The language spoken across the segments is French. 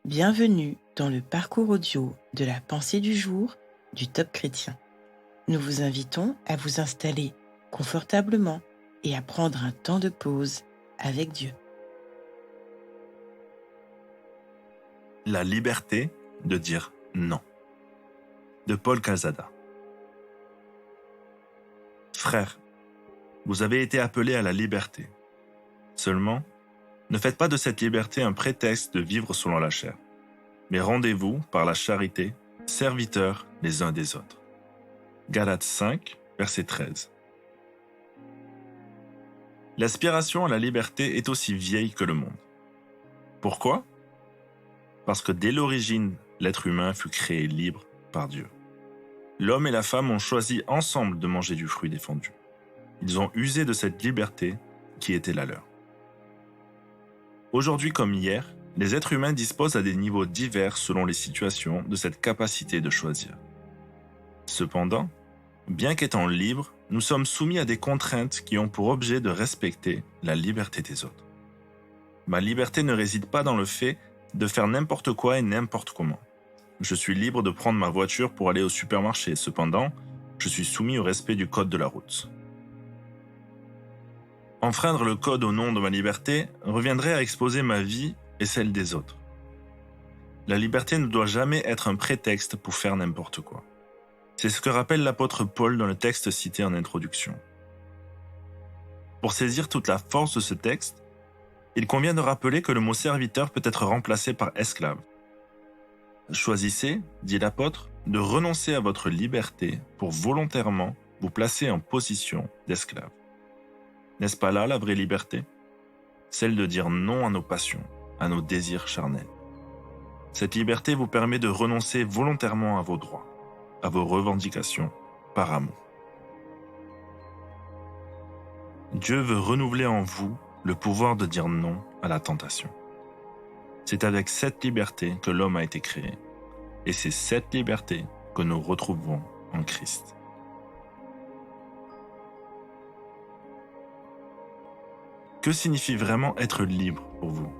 Bienvenue dans le parcours audio de la pensée du jour du Top Chrétien. Nous vous invitons à vous installer confortablement et à prendre un temps de pause avec Dieu. La liberté de dire non. De Paul Calzada. Frères, vous avez été appelés à la liberté. Seulement, ne faites pas de cette liberté un prétexte de vivre selon la chair, mais rendez-vous, par la charité, serviteurs les uns des autres. Galates 5, verset 13. L'aspiration à la liberté est aussi vieille que le monde. Pourquoi ? Parce que dès l'origine, l'être humain fut créé libre par Dieu. L'homme et la femme ont choisi ensemble de manger du fruit défendu. Ils ont usé de cette liberté qui était la leur. Aujourd'hui comme hier, les êtres humains disposent à des niveaux divers selon les situations de cette capacité de choisir. Cependant, bien qu'étant libres, nous sommes soumis à des contraintes qui ont pour objet de respecter la liberté des autres. Ma liberté ne réside pas dans le fait de faire n'importe quoi et n'importe comment. Je suis libre de prendre ma voiture pour aller au supermarché. Cependant, je suis soumis au respect du code de la route. Enfreindre le code au nom de ma liberté reviendrait à exposer ma vie et celle des autres. La liberté ne doit jamais être un prétexte pour faire n'importe quoi. C'est ce que rappelle l'apôtre Paul dans le texte cité en introduction. Pour saisir toute la force de ce texte, il convient de rappeler que le mot serviteur peut être remplacé par esclave. Choisissez, dit l'apôtre, de renoncer à votre liberté pour volontairement vous placer en position d'esclave. N'est-ce pas là la vraie liberté ? Celle de dire non à nos passions, à nos désirs charnels. Cette liberté vous permet de renoncer volontairement à vos droits, à vos revendications, par amour. Dieu veut renouveler en vous le pouvoir de dire non à la tentation. C'est avec cette liberté que l'homme a été créé. Et c'est cette liberté que nous retrouvons en Christ. Que signifie vraiment être libre pour vous ?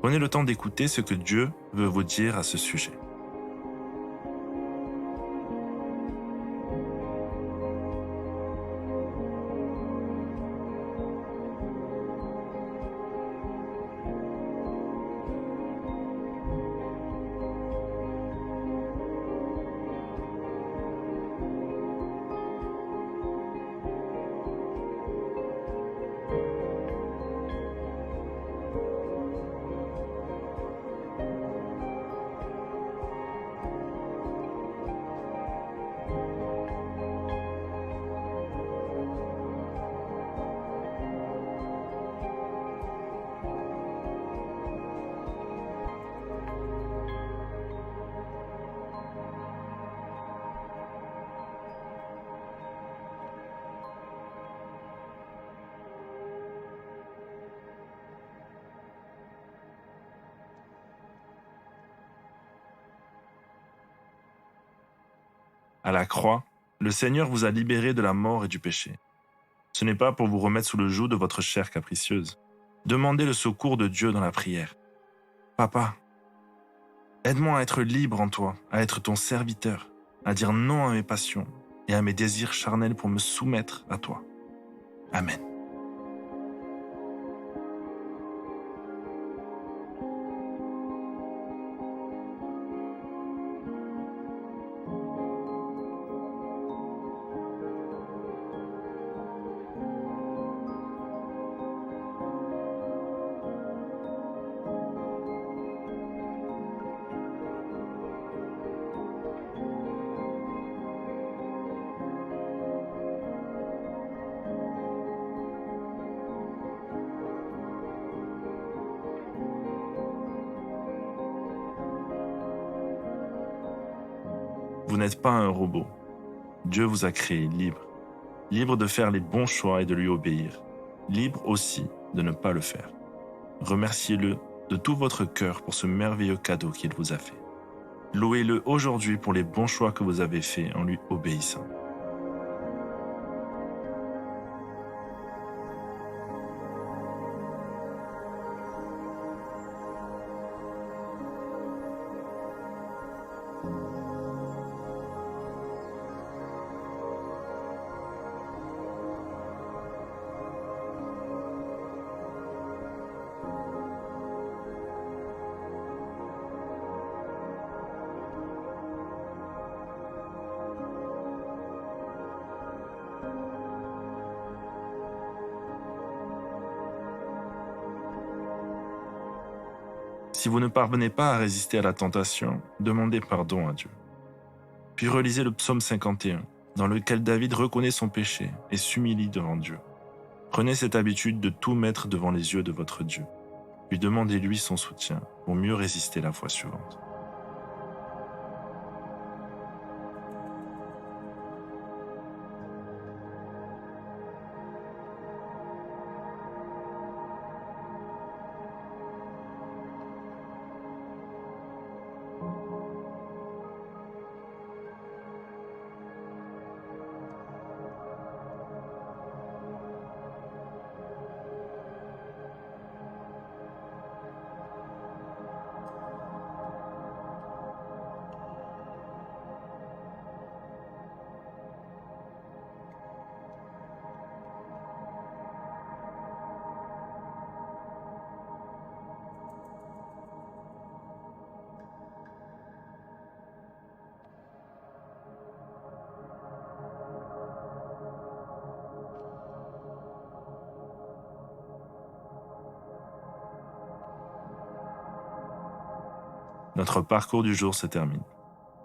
Prenez le temps d'écouter ce que Dieu veut vous dire à ce sujet. À la croix, le Seigneur vous a libéré de la mort et du péché. Ce n'est pas pour vous remettre sous le joug de votre chair capricieuse. Demandez le secours de Dieu dans la prière. Papa, aide-moi à être libre en toi, à être ton serviteur, à dire non à mes passions et à mes désirs charnels pour me soumettre à toi. Amen. Vous n'êtes pas un robot. Dieu vous a créé libre. Libre de faire les bons choix et de lui obéir. Libre aussi de ne pas le faire. Remerciez-le de tout votre cœur pour ce merveilleux cadeau qu'il vous a fait. Louez-le aujourd'hui pour les bons choix que vous avez faits en lui obéissant. Si vous ne parvenez pas à résister à la tentation, demandez pardon à Dieu. Puis relisez le psaume 51, dans lequel David reconnaît son péché et s'humilie devant Dieu. Prenez cette habitude de tout mettre devant les yeux de votre Dieu, puis demandez-lui son soutien pour mieux résister la fois suivante. Notre parcours du jour se termine.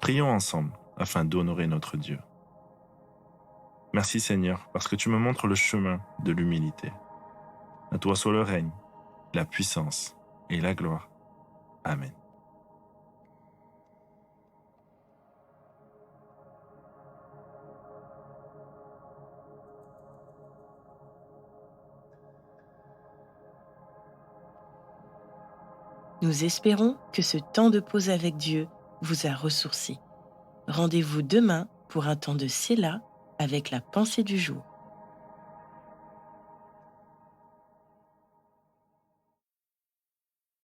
Prions ensemble afin d'honorer notre Dieu. Merci Seigneur, parce que tu me montres le chemin de l'humilité. À toi soit le règne, la puissance et la gloire. Amen. Nous espérons que ce temps de pause avec Dieu vous a ressourci. Rendez-vous demain pour un temps de Séla avec la pensée du jour.